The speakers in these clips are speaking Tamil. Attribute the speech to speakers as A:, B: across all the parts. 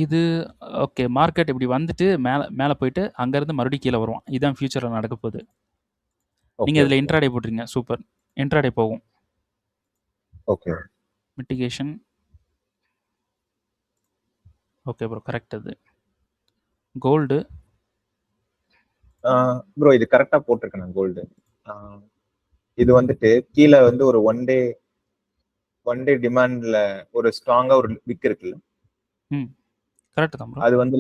A: இது ஓகே. மார்க்கெட் இப்படி வந்துட்டு மேல போயிட்டு அங்கருந்து மறுபடியும் கீழ வருவான். இதுதான் ஃபியூச்சர்ல நடக்க போகுது. நீங்க
B: ஓகே
A: இதுல
B: ஓகே
A: இன்ட்ராடே போட்டுறீங்க. சூப்பர். இன்ட்ராடே போகும்.
B: Okay.
A: Mitigation. Okay bro. Correct அது. கோல்டு.
B: ப்ரோ இது கரெக்டா போட்டிருக்கேன் நான் கோல்டு. இது வந்துட்டு கீழே வந்து ஒரு ஒன் டே டிமாண்ட்ல ஒரு ஸ்ட்ராங்கா ஒரு விக் இருக்குல்ல,
A: ம். கரெக்ட் தான் ப்ரோ.
B: அது வந்து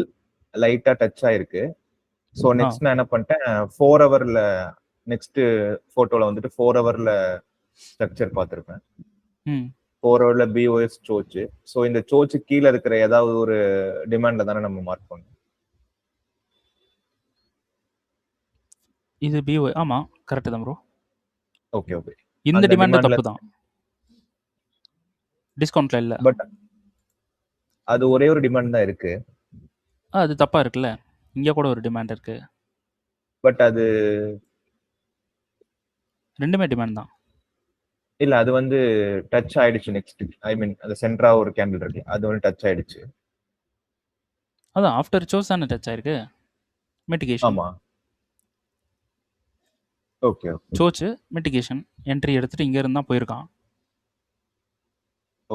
B: லைட்டா டச் ஆயிருக்கு. ஸோ
A: ஆ.
B: நெக்ஸ்ட் நான் என்ன பண்ணிட்டேன், 4 ஹவர்ல நெக்ஸ்ட் போட்டோல வந்துட்டு 4 ஹவர்ல ஸ்ட்ரக்சர் பார்த்துருப்பேன்.
A: ம்.
B: 4 ஹவர்ல பிஓஎஸ் சோச்சு. ஸோ இந்த சோச்சு கீழே இருக்கிற ஏதாவது ஒரு டிமாண்ட்ல தானே நம்ம மார்க் பண்ணணும்.
A: இது பிஓ. ஆமா. கரெக்ட் தான் ப்ரோ.
B: Okay okay.
A: இந்த
B: அந்த
A: டிமாண்ட்
B: டிமாண்ட்ல
A: தப்பு தான். டிஸ்கவுண்ட்ல இல்ல.
B: பட் அது ஒரே ஒரு டிமாண்ட் தான் இருக்கு.
A: அது தப்பா இருக்குல்ல. இங்க கூட ஒரு டிமாண்ட் இருக்கு.
B: பட் அது
A: ரெண்டுமே டிமாண்ட் தான்.
B: இல்ல அது வந்து டச் ஆயிடுச்சு நெக்ஸ்ட். ஐ மீன் அந்த சென்டரா ஒரு கேண்டில் இருக்கு, அது வந்து டச் ஆயிடுச்சு.
A: அதான் ஆஃப்டர் சோஸ் தானே டச் ஆயிருக்கு. மிட்டிகேஷன்.
B: ஆமா. ஓகே ஓகே
A: சோச்சு மிட்டிகேஷன் என்ட்ரி எடுத்துட்டு இங்க இருந்து தான் போயிருக்கான்.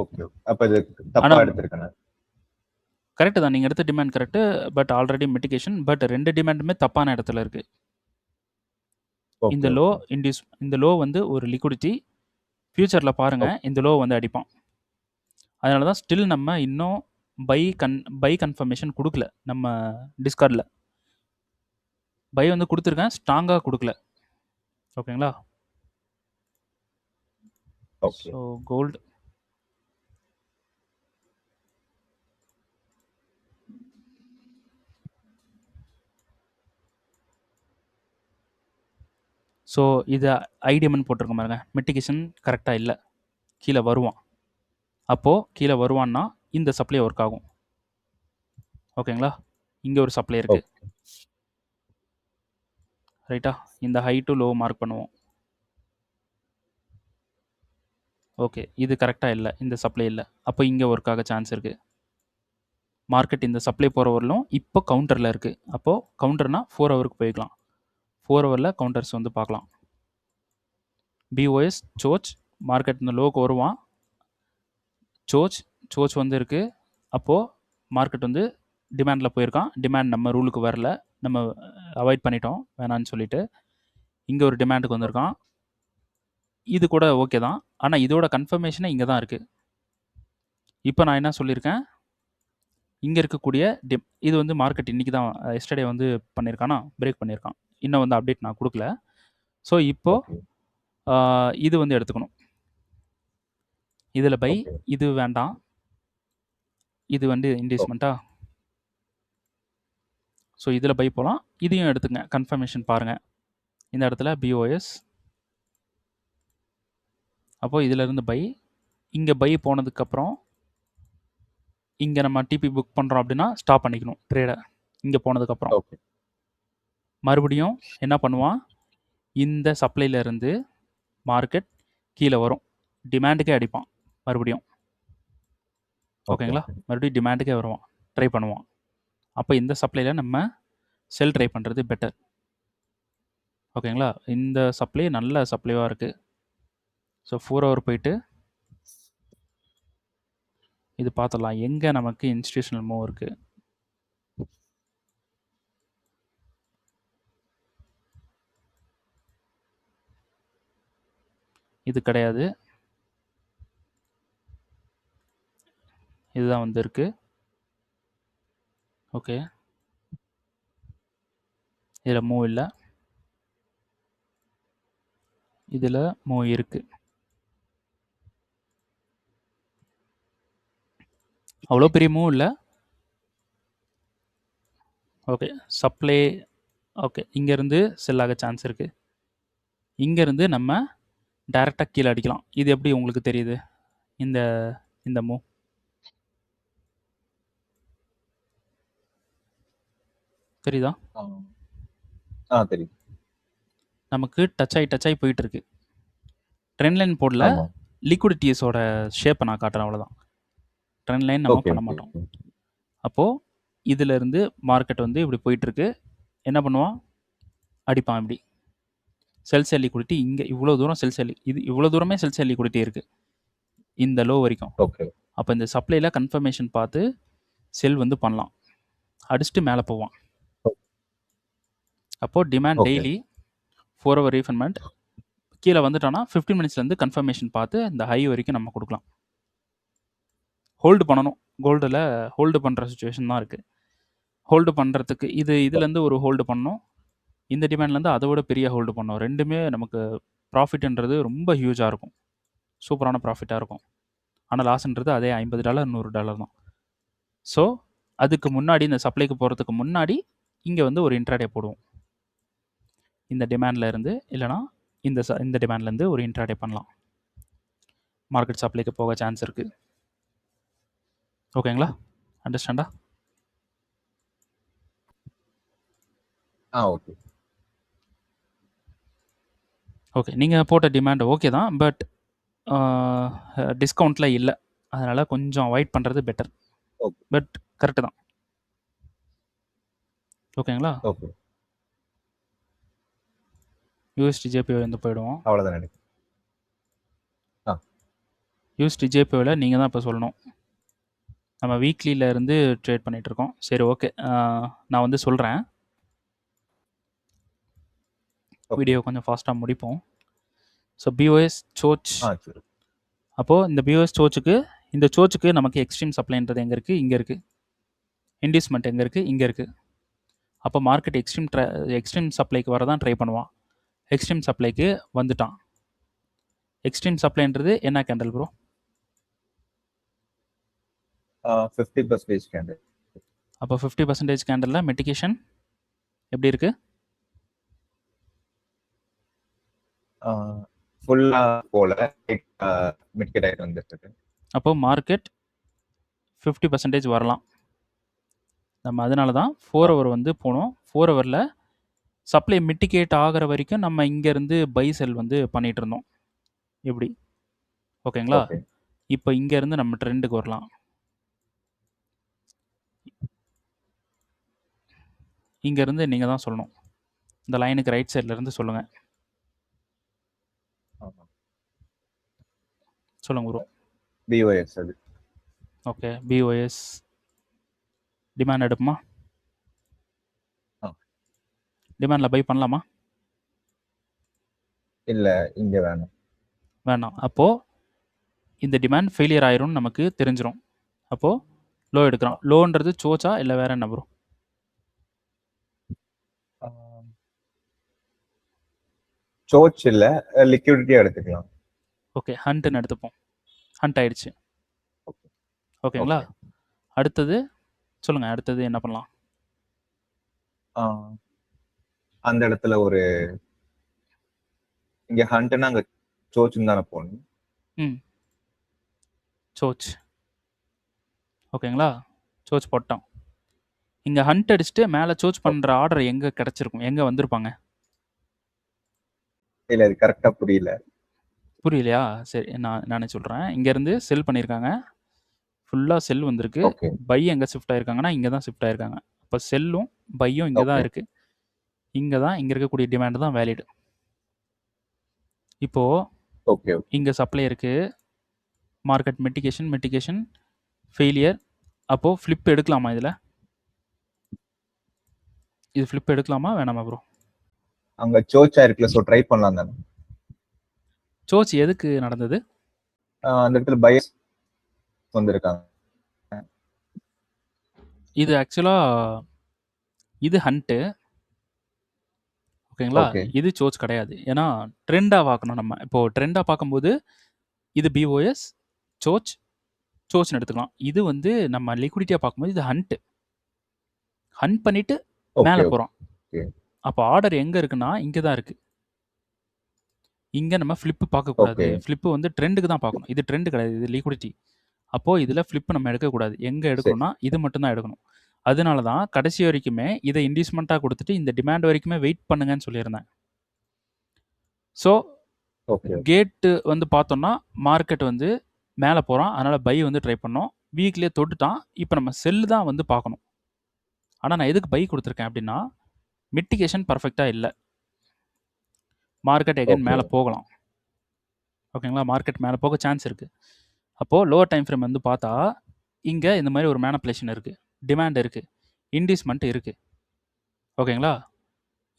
B: ஓகே. அப்ப இது தப்பா
A: ஆனா
B: எடுத்திருக்கேன்.
A: கரெக்ட் தான். நீங்க எடுத்த demand correct. But already mitigation. But ரெண்டு டிமாண்டுமே தப்பான இடத்துல இருக்கு. இந்த
B: ஓகே
A: லோ
B: ஓகே
A: இன்டியூஸ், இந்த லோ வந்து ஒரு லிக்விடிட்டி. ஃபியூச்சரில் பாருங்க இந்த லோ வந்து அடிப்பான். அதனால தான் ஸ்டில் நம்ம இன்னும் பை கன்ஃபர்மேஷன் கொடுக்கல நம்ம டிஸ்கார்டில். பை வந்து கொடுத்துருக்கேன், ஸ்ட்ராங்காக கொடுக்கல. ஓகேங்களா?
B: ஓகே.
A: So gold. ஸோ இது ஐடிஎம்னு போட்டிருக்க பாருங்க. மிட்டிகேஷன் கரெக்டாக இல்லை. கீழே வருவான். அப்போது கீழே வருவான்னா இந்த சப்ளை ஒர்க் ஆகும். ஓகேங்களா? இங்கே ஒரு சப்ளை இருக்குது.
B: ஓகே
A: ரைட்டா? இந்த ஹை டு லோ மார்க் பண்ணுவோம். ஓகே. இது கரெக்டாக இல்லை. இந்த சப்ளை இல்லை. அப்போ இங்கே ஒர்க் ஆக சான்ஸ் இருக்குது. மார்க்கெட் இந்த சப்ளை போகிற வரலும் இப்போ கவுண்டரில் இருக்குது. அப்போது கவுண்டர்னால் 4 ஹவருக்கு போய்க்கலாம். 4 ஹவரில் கவுண்டர்ஸ் வந்து பார்க்கலாம். பிஓஎஸ் சோச். மார்க்கெட் இந்த லோக்கு வருவான். சோச் வந்து இருக்குது. அப்போது மார்க்கெட் வந்து டிமாண்டில் போயிருக்கான். டிமாண்ட் நம்ம ரூலுக்கு வரல, நம்ம அவாய்ட் பண்ணிட்டோம் வேணான்னு சொல்லிட்டு. இங்கே ஒரு டிமாண்டுக்கு வந்திருக்கான். இது கூட ஓகே தான். ஆனால் இதோட கன்ஃபர்மேஷனே இங்கே தான் இருக்குது. இப்போ நான் என்ன சொல்லியிருக்கேன், இங்கே இருக்கக்கூடிய இது வந்து மார்க்கெட் இன்றைக்கி தான் எஸ்டர்டே வந்து பண்ணியிருக்கானா, பிரேக் பண்ணியிருக்கான். இன்னும் வந்து அப்டேட் நான் கொடுக்கல. ஸோ இப்போது இது வந்து எடுத்துக்கணும். இதில் பை. இது வேண்டாம். இது வந்து இன்வெஸ்ட்மெண்ட்டா. ஸோ இதில் பை போகலாம். இதையும் எடுத்துங்க. கன்ஃபர்மேஷன் பாருங்கள். இந்த இடத்துல பிஓஎஸ். அப்போது இதிலேருந்து பை. இங்கே பை போனதுக்கப்புறம் இங்கே நம்ம டிபி புக் பண்ணுறோம் அப்படின்னா ஸ்டாப் பண்ணிக்கணும் ட்ரேடை. இங்கே போனதுக்கப்புறம்
B: ஓகே
A: மறுபடியும் என்ன பண்ணுவான், இந்த சப்ளைலேருந்து மார்க்கெட் கீழே வரும். டிமாண்டுக்கே அடிப்பான் மறுபடியும். ஓகேங்களா? மறுபடியும் டிமாண்டுக்கே வருவான், ட்ரை பண்ணுவான். அப்போ இந்த சப்ளையில் நம்ம செல் ட்ரை பண்ணுறது பெட்டர். ஓகேங்களா? இந்த சப்ளை நல்ல சப்ளைவாக இருக்குது. ஸோ 4 ஹவர் போயிட்டு இது பார்த்துடலாம் எங்கே நமக்கு இன்ஸ்டிடியூஷனல் மூவ் இருக்குது. இது கிடையாது, இதுதான் வந்து இருக்கு. ஓகே. இதில் மூவ் இல்லை, இதில் மூவ் இருக்குது. அவ்வளோ பெரிய மூவ் இல்லை. ஓகே. Supply okay. இங்கேருந்து செல் ஆக சான்ஸ் இருக்குது. இங்கேருந்து நம்ம டைரெக்டாக கீழே அடிக்கலாம். இது எப்படி உங்களுக்கு தெரியுது இந்த இந்த மூவ்? தெரியுதா?
B: தெரியும்.
A: நமக்கு டச் ஆகி போயிட்டு இருக்கு. ட்ரெண்ட் லைன் போடல,
B: ஆமா.
A: லிக்விடிட்டிஸோட ஷேப்பை நான் காட்டுறேன், அவ்வளோதான். ட்ரெண்ட் லைன் நம்ம
B: ஓகே
A: பண்ண
B: ஓகே
A: மாட்டோம். அப்போது இதிலிருந்து மார்க்கெட் வந்து இப்படி போயிட்டுருக்கு. என்ன பண்ணுவான், அடிப்பான் இப்படி. செல் செல் லிக்விடிட்டி இங்கே இவ்வளோ தூரம் இது இவ்வளோ தூரமே செல் செல் லிக்விடிட்டி இருக்குது இந்த லோ வரைக்கும்.
B: ஓகே
A: அப்போ இந்த சப்ளையில் கன்ஃபர்மேஷன் பார்த்து செல் வந்து பண்ணலாம், அடிச்சுட்டு மேலே போவான். அப்போது டிமாண்ட்
B: Okay.
A: டெய்லி 4 hour ரீஃபண்ட்மெண்ட் கீழே வந்துட்டோன்னா 15 மினிட்ஸ்லேருந்து கன்ஃபர்மேஷன் பார்த்து இந்த ஹை வரைக்கும் நம்ம கொடுக்கலாம். ஹோல்டு பண்ணணும், கோல்டில் ஹோல்டு பண்ணுற சுச்சுவேஷன் தான் இருக்குது. ஹோல்டு பண்ணுறதுக்கு இதுலேருந்து ஒரு ஹோல்டு பண்ணணும், இந்த டிமாண்ட்லேருந்து அதை விட பெரிய ஹோல்டு பண்ணணும். ரெண்டுமே நமக்கு ப்ராஃபிட்ன்றது ரொம்ப ஹியூஜாக இருக்கும், சூப்பரான ப்ராஃபிட்டாக இருக்கும். ஆனால் லாஸ்ன்றது அதே $50 $100 தான். ஸோ அதுக்கு முன்னாடி இந்த சப்ளைக்கு போகிறதுக்கு முன்னாடி இங்கே வந்து ஒரு இன்ட்ராடே போடுவோம். இந்த டிமாண்டில் இருந்து இல்லைனா இந்த டிமாண்ட்லேருந்து ஒரு இன்ட்ராடே பண்ணலாம். மார்க்கெட் சப்ளைக்கு போக சான்ஸ் இருக்குது. ஓகேங்களா, அண்டர்ஸ்டாண்டா?
B: ஓகே
A: ஓகே, நீங்கள் போட்ட டிமாண்ட் ஓகே தான், பட் டிஸ்கவுண்ட்டில் இல்லை, அதனால் கொஞ்சம் அவாய்ட் பண்ணுறது பெட்டர்.
B: Okay.
A: பட் கரெக்டு தான். ஓகேங்களா,
B: ஓகே
A: யூஎஸ்டி ஜேபிஓ வந்து போயிடுவோம்.
B: அவ்வளோதான் நினைக்கிறேன்.
A: யூஎஸ்டி ஜேபிஓவில் நீங்கள் தான் இப்போ சொல்லணும். நம்ம வீக்லியில் இருந்து ட்ரேட் பண்ணிகிட்ருக்கோம். சரி, ஓகே, நான் வந்து சொல்கிறேன். வீடியோ கொஞ்சம் ஃபாஸ்ட்டாக முடிப்போம். So POS சோச்.
B: சரி.
A: அப்போது இந்த பிஓஎஸ் இந்த சோச்சுக்கு நமக்கு எக்ஸ்ட்ரீம் சப்ளைன்றது எங்கே இருக்குது, இங்கே இருக்குது. இன்டியூஸ்மெண்ட் எங்கே இருக்குது, இங்கே இருக்குது. அப்போ மார்க்கெட் எக்ஸ்ட்ரீம் சப்ளைக்கு வர தான் ட்ரை பண்ணுவான். எக்ஸ்ட்ரீம் சப்ளைக்கு வந்துட்டான். எக்ஸ்ட்ரீம் சப்ளைன்றது என்ன கேண்டல் ப்ரோ?
B: 50% கேண்டில்.
A: அப்போ 50% கேண்டலில் மிட்டிகேஷன் எப்படி இருக்குது?
B: ஃபுல்லாக போல மிட்கெட் ஆகிட்டு வந்துருக்கு.
A: அப்போ மார்க்கெட் 50% வரலாம். நம்ம அதனால தான் 4 hour வந்து போனோம். 4 hourல சப்ளை மிட்டிகேட் ஆகிற வரைக்கும் நம்ம இங்கேருந்து பை செல் வந்து பண்ணிகிட்டு இருந்தோம். எப்படி? ஓகேங்களா, இப்போ இங்கேருந்து நம்ம ட்ரெண்டுக்கு வரலாம். இங்கேருந்து நீங்கள் தான் சொல்லணும், இந்த லைனுக்கு ரைட் சைட்லேருந்து சொல்லுங்கள். சொல்லுங்க ப்ரோ.
B: பிஓஎஸ் அது.
A: ஓகே, பிஓஎஸ் டிமாண்ட் எடுப்புமா? டிமாண்டில் பை பண்ணலாமா?
B: இல்லை, இங்கே வேணாம்.
A: அப்போது இந்த டிமாண்ட் ஃபெயிலியர் ஆயிரும்னு நமக்கு தெரிஞ்சிடும். அப்போது லோ எடுக்கிறோம். லோன்றது சோச்சா இல்லை வேறு என்ன ப்ரோ?
B: சோச் இல்லை, லிக்விடிட்டியாக எடுத்துக்கலாம்.
A: ஓகே, ஹண்ட்னு எடுத்துப்போம். ஹண்ட் ஆயிடுச்சு. ஓகேங்களா, அடுத்தது சொல்லுங்கள், அடுத்தது என்ன பண்ணலாம்?
B: அந்த இடத்துல ஒரு இங்கே ஹண்ட்னா அங்கே சோச்சுன்னு தானே போகணும்.
A: சோச். ஓகேங்களா, சோச் போட்டோம். இங்கே ஹண்ட் அடிச்சுட்டு மேலே சோச் பண்ணுற ஆர்டர் எங்கே கிடச்சிருக்கும், எங்கே வந்திருப்பாங்க?
B: இல்லை, அது கரெக்டாக
A: புரியலையா? சரி, நானே சொல்கிறேன். இங்கேருந்து செல் பண்ணியிருக்காங்க, ஃபுல்லாக செல் வந்திருக்கு. பை எங்கே ஷிஃப்ட் ஆயிருக்காங்கன்னா இங்கே தான் ஷிஃப்ட் ஆயிருக்காங்க. அப்போ செல்லும் பையும் இங்கே தான் இருக்குது. இங்கே இருக்கக்கூடிய டிமாண்ட் தான் வேலிடு. இப்போது இங்கே சப்ளை இருக்குது, மார்க்கெட் மிட்டிகேஷன் ஃபெயிலியர். அப்போது ஃப்ளிப் எடுக்கலாமா? இது ஃப்ளிப் எடுக்கலாமா வேணாமா ப்ரோ?
B: அங்கே சோச்சா இருக்குல்ல, ஸோ ட்ரை பண்ணலாம் தானே.
A: சோச் எதுக்கு நடந்தது?
B: அந்த இடத்துல பையர்ஸ் வந்திருக்காங்க.
A: இது ஆக்சுவலாக இது ஹண்ட்டு. ஓகேங்களா, இது சோச் கிடையாது. ஏன்னா ட்ரெண்டாக பார்க்கணும் நம்ம. இப்போது ட்ரெண்டாக பார்க்கும்போது இது பிஓஎஸ் சோச்னு எடுத்துக்கலாம். இது வந்து நம்ம லிக்விடிட்டியாக பார்க்கும்போது இது ஹண்ட் பண்ணிவிட்டு மேலே போகிறோம். அப்போ ஆர்டர் எங்கே இருக்குன்னா இங்கே தான் இருக்குது. இங்கே நம்ம ஃப்ளிப்பு பார்க்கக்கூடாது. ஃப்ளிப்பு வந்து ட்ரெண்டுக்கு தான் பார்க்கணும். இது ட்ரெண்டு கிடையாது, இது லிக்விடிட்டி. அப்போது இதில் ஃப்ளிப்பு நம்ம எடுக்கக்கூடாது. எங்கே எடுக்கணும்னா இது மட்டும்தான் எடுக்கணும். அதனால தான் கடைசி வரைக்குமே இதை இன்டியூஸ்மெண்ட்டாக கொடுத்துட்டு இந்த டிமாண்ட் வரைக்குமே வெயிட் பண்ணுங்கன்னு சொல்லியிருந்தேன். ஸோ கேட்டு வந்து பார்த்தோம்னா மார்க்கெட் வந்து மேலே போகிறோம், அதனால் பை வந்து ட்ரை பண்ணோம். வீக்லியே தொட்டுட்டான். இப்போ நம்ம செல் தான் வந்து பார்க்கணும். ஆனால் நான் எதுக்கு பை கொடுத்துருக்கேன் அப்படின்னா, மிட்டிகேஷன் பர்ஃபெக்டாக இல்லை. மார்க்கெட் எகைன்
B: ஓகே
A: மேலே போகலாம். ஓகேங்களா? மார்க்கெட் மேலே போக சான்ஸ் இருக்குது. அப்போது லோவர் டைம் ஃப்ரேம் வந்து பார்த்தா இங்கே இந்த மாதிரி ஒரு மேனிப்புலேஷன் இருக்குது, டிமாண்ட் இருக்குது, இன்டிஸ்மெண்ட் இருக்குது. ஓகேங்களா?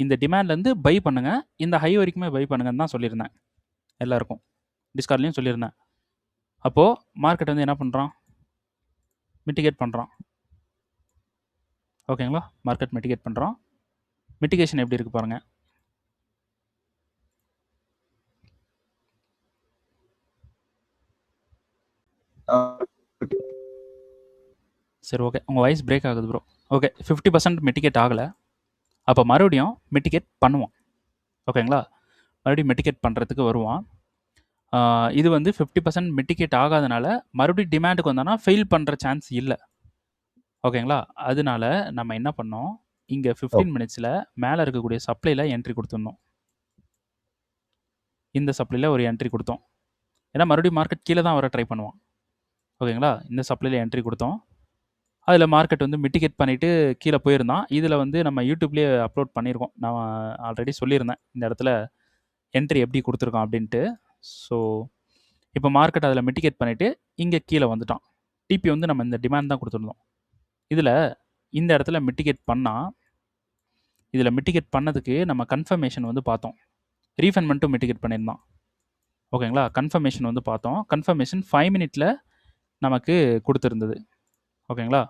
A: இந்த டிமாண்ட்லேருந்து பை பண்ணுங்கள், இந்த ஹை வரைக்குமே பை பண்ணுங்கன்னு தான் சொல்லியிருந்தேன் எல்லாருக்கும். டிஸ்கார்ட்லேயும் சொல்லியிருந்தேன். அப்போது மார்க்கெட் வந்து என்ன பண்ணுறான்? மிட்டிகேட் பண்ணுறான். ஓகேங்களா? மார்க்கெட் மிட்டிகேட் பண்ணுறான். மிட்டிகேஷன் எப்படி இருக்குது பாருங்கள். சரி, ஓகே. உங்கள் வாய்ஸ் பிரேக் ஆகுது ப்ரோ. ஓகே, 50% மிட்டிகேட் ஆகலை. அப்போ மறுபடியும் மிட்டிகேட் பண்ணுவான். ஓகேங்களா? மறுபடியும் மிட்டிகேட் பண்ணுறதுக்கு வருவான். இது வந்து 50% மிட்டிகேட் ஆகாதனால மறுபடியும் டிமாண்டுக்கு வந்தானா ஃபெயில் பண்ணுற சான்ஸ் இல்லை. ஓகேங்களா? அதனால நம்ம என்ன பண்ணோம், இங்கே 15 மினிட்ஸில் மேலே இருக்கக்கூடிய சப்ளையில் என்ட்ரி கொடுத்துருந்தோம். இந்த சப்ளையில் ஒரு என்ட்ரி கொடுத்தோம். ஏன்னா மறுபடியும் மார்க்கெட் கீழே தான் வர ட்ரை பண்ணுவான். ஓகேங்களா? இந்த சப்ளையில் என்ட்ரி கொடுத்தோம். அதில் மார்க்கெட் வந்து மிட்டிகேட் பண்ணிவிட்டு கீழே போயிருந்தான். இதில் வந்து நம்ம யூடியூப்லேயே அப்லோட் பண்ணியிருக்கோம். நான் ஆல்ரெடி சொல்லியிருந்தேன் இந்த இடத்துல என்ட்ரி எப்படி கொடுத்துருக்கோம் அப்படின்ட்டு. ஸோ இப்போ மார்க்கெட் அதில் மிட்டிகேட் பண்ணிவிட்டு இங்கே கீழே வந்துட்டான். டிபி வந்து நம்ம இந்த டிமாண்ட் தான் கொடுத்துருந்தோம். இதில் இந்த இடத்துல மிட்டிகேட் பண்ணால், இதில் மிட்டிகேட் பண்ணதுக்கு நம்ம கன்ஃபர்மேஷன் வந்து பார்த்தோம். ரீஃபண்ட் மட்டும் மிட்டிகேட் பண்ணியிருந்தான். ஓகேங்களா? கன்ஃபர்மேஷன் வந்து பார்த்தோம். கன்ஃபர்மேஷன் 5 மினிட்ல நமக்கு கொடுத்துருந்தது. ஓகேங்களா?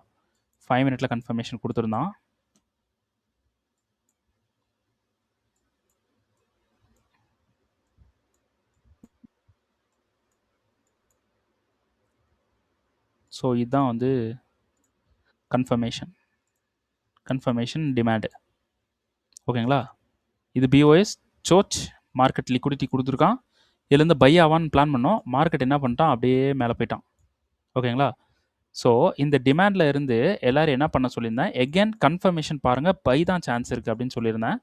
A: 5 மினிட்ல கன்ஃபர்மேஷன் கொடுத்துருந்தான். ஸோ இதுதான் வந்து கன்ஃபர்மேஷன் டிமாண்டு. ஓகேங்களா? இது பிஓஎஸ் சோச் மார்க்கெட் லிக்விடிட்டி கொடுத்துருக்கான். இதுலேருந்து பை ஆவான்னு பிளான் பண்ணோம். மார்க்கெட் என்ன பண்ணிட்டான், அப்படியே மேலே போயிட்டான். ஓகேங்களா? ஸோ இந்த டிமாண்டில் இருந்து எல்லோரும் என்ன பண்ண சொல்லியிருந்தேன், எகெயின் கன்ஃபர்மேஷன் பாருங்கள், பை தான் சான்ஸ் இருக்குது அப்படின்னு சொல்லியிருந்தேன்.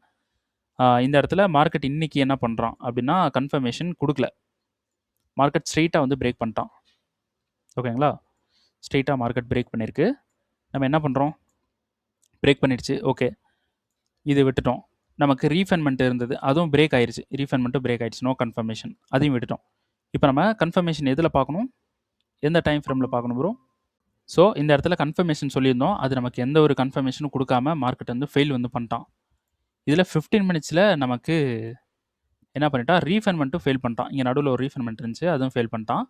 A: இந்த இடத்துல மார்க்கெட் இன்றைக்கி என்ன பண்ணுறான் அப்படின்னா, கன்ஃபர்மேஷன் கொடுக்கல. மார்க்கெட் ஸ்ட்ரெயிட்டாக வந்து பிரேக் பண்ணிட்டான். ஓகேங்களா? ஸ்ட்ரெயிட்டாக மார்க்கெட் பிரேக் பண்ணியிருக்கு. நம்ம என்ன பண்ணுறோம், பிரேக் பண்ணிடுச்சு. ஓகே, இது விட்டுட்டோம். நமக்கு ரீஃபண்ட்மெண்ட் இருந்தது, அதுவும் பிரேக் ஆயிடுச்சு. ரீஃபண்ட்மெண்ட்டும் பிரேக் ஆயிடுச்சு, நோ கன்ஃபர்மேஷன், அதையும் விட்டுட்டோம். இப்போ நம்ம கன்ஃபர்மேஷன் எதில் பார்க்கணும், எந்த டைம் ஃப்ரேமில் பார்க்கணும் ப்ரோ? ஸோ இந்த இடத்துல கன்ஃபர்மேஷன் சொல்லியிருந்தோம், அது நமக்கு எந்த ஒரு கன்ஃபர்மேஷனும் கொடுக்காம மார்க்கெட் வந்து ஃபெயில் வந்து பண்ணிட்டான். இதில் 15 மினிட்ஸில் நமக்கு என்ன பண்ணிட்டான், ரீஃபண்ட்மெண்ட்டும் ஃபெயில் பண்ணிட்டான். இங்கே நடுவில் ஒரு ரீஃபண்ட்மெண்ட் இருந்துச்சு, அதுவும் ஃபெயில் பண்ணிட்டான்.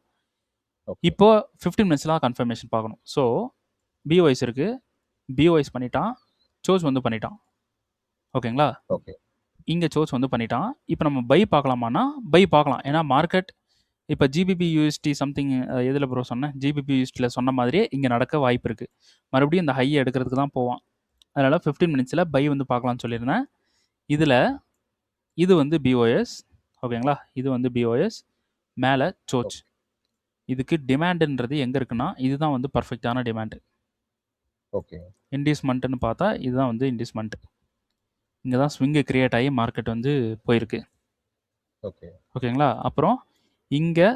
A: இப்போது 15 மினிட்ஸில் தான் கன்ஃபர்மேஷன் பார்க்கணும். ஸோ பிஓஎஸ் இருக்குது, பிஓஎஸ் பண்ணிட்டான், சோஸ் வந்து பண்ணிட்டான். ஓகேங்களா?
B: ஓகே.
A: இங்கே சோஸ் வந்து பண்ணிட்டான். இப்போ நம்ம பை பார்க்கலாமான்னா பை பார்க்கலாம். ஏன்னா மார்க்கெட் இப்போ ஜிபிபி யூஎஸ்டி சம்திங் எதில் ப்ரோ சொன்னேன், ஜிபிபி யூஎஸ்டியில் சொன்ன மாதிரியே இங்கே நடக்க வாய்ப்பு இருக்குது. மறுபடியும் இந்த ஹையை எடுக்கிறதுக்கு தான் போவான். அதனால் 15 மினிட்ஸில் பை வந்து பார்க்கலான்னு சொல்லியிருந்தேன். இதில் இது வந்து பிஓஎஸ். ஓகேங்களா? இது வந்து பிஓஎஸ், மேலே சோச். இதுக்கு டிமாண்டுன்றது எங்கே இருக்குன்னா, இதுதான் வந்து பர்ஃபெக்டான டிமாண்டு.
B: ஓகே.
A: இண்டிஸ்மெண்ட்டுன்னு பார்த்தா இதுதான் வந்து இண்டிஸ்மெண்ட். இங்கே தான் ஸ்விங்கு கிரியேட் ஆகி மார்க்கெட் வந்து போயிருக்கு.
B: ஓகே.
A: ஓகேங்களா? அப்புறம் இங்கே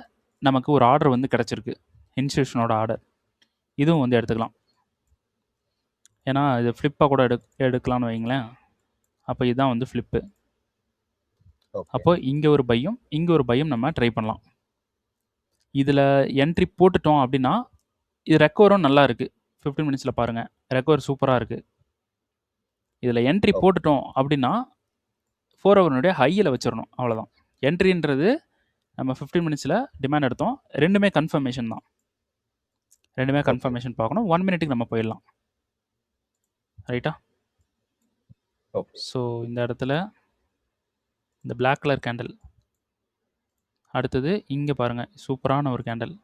A: நமக்கு ஒரு ஆர்டர் வந்து கிடச்சிருக்கு, இன்ஸ்டியூஷனோட ஆர்டர். இதுவும் வந்து எடுத்துக்கலாம். ஏன்னா இது ஃப்ளிப்பாக கூட எடுக்கலான்னு வைங்களேன். அப்போ இதுதான் வந்து ஃப்ளிப்பு. அப்போ இங்கே ஒரு பையும் இங்கே ஒரு பையும் நம்ம ட்ரை பண்ணலாம். இதில் என்ட்ரி போட்டுட்டோம் அப்படின்னா இது ரெக்கவரும் நல்லா இருக்குது. 15 மினிட்ஸில் பாருங்கள், ரெக்கவர் சூப்பராக இருக்குது. இதில் என்ட்ரி போட்டுட்டோம் அப்படின்னா 4 ஹவர்னுடைய ஹையில் வச்சிடணும், அவ்வளோதான். என்ட்ரின்றது நம்ம 15 மினிட்ஸில் டிமாண்ட் எடுத்தோம், ரெண்டுமே கன்ஃபர்மேஷன் தான். ரெண்டுமே கன்ஃபர்மேஷன் பார்க்கணும். 1 மினிட்டுக்கு நம்ம போயிடலாம், ரைட்டா? ஸோ இந்த இடத்துல இந்த பிளாக் கலர் கேண்டில், அடுத்தது இங்கே பாருங்கள், சூப்பரான ஒரு கேண்டில்.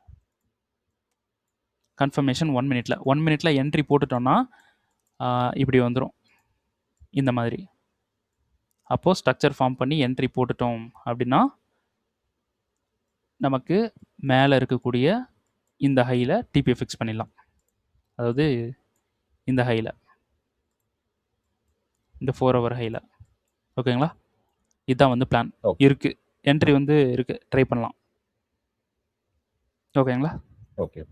A: கன்ஃபர்மேஷன் 1 மினிட்ல. 1 மினிட்ல என்ட்ரி போட்டுட்டோம்னா இப்படி வந்துடும் இந்த மாதிரி. அப்போது ஸ்ட்ரக்சர் ஃபார்ம் பண்ணி என்ட்ரி போட்டுட்டோம் அப்படின்னா நமக்கு மேலே இருக்கக்கூடிய இந்த ஹையில் டிபியை ஃபிக்ஸ் பண்ணிடலாம். அதாவது இந்த ஹையில், இந்த 4 ஹவர் ஹையில். ஓகேங்களா? இதுதான் வந்து பிளான் இருக்குது. என்ட்ரி வந்து இருக்குது, ட்ரை பண்ணலாம். ஓகேங்களா?
B: ஓகே.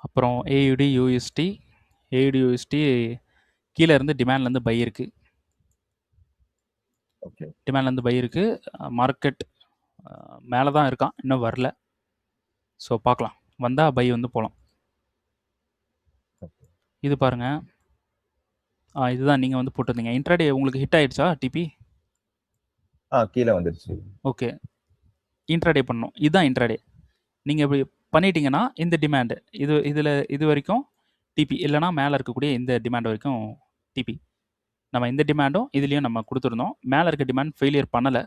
A: அப்புறம் ஏயுடி, யூஎஸ்டி. ஏயுடி, யூஎஸ்டி கீழே இருந்து டிமாண்ட்லேருந்து பை இருக்குது.
B: ஓகே.
A: டிமாண்ட்லேருந்து பை இருக்குது. மார்க்கெட் மேலே தான் இருக்கான், இன்னும் வரல. ஸோ பார்க்கலாம், வந்தால் பை வந்து போகலாம். இது பாருங்கள், இதுதான் நீங்கள் வந்து போட்டிருந்தீங்க. இன்ட்ராடே உங்களுக்கு ஹிட் ஆயிடுச்சா டிபி?
B: கீழே வந்துருச்சு.
A: ஓகே, இன்ட்ராடே பண்ணணும். இதுதான் இன்ட்ராடே. நீங்கள் இப்படி பண்ணிட்டீங்கன்னா இந்த டிமாண்டு இது வரைக்கும் டிபி, இல்லைனா மேலே இருக்கக்கூடிய இந்த டிமாண்ட் வரைக்கும் டிபி. நம்ம இந்த டிமாண்டும் இதுலேயும் நம்ம கொடுத்துருந்தோம். மேலே இருக்க டிமாண்ட் ஃபெயிலியர் பண்ணலை.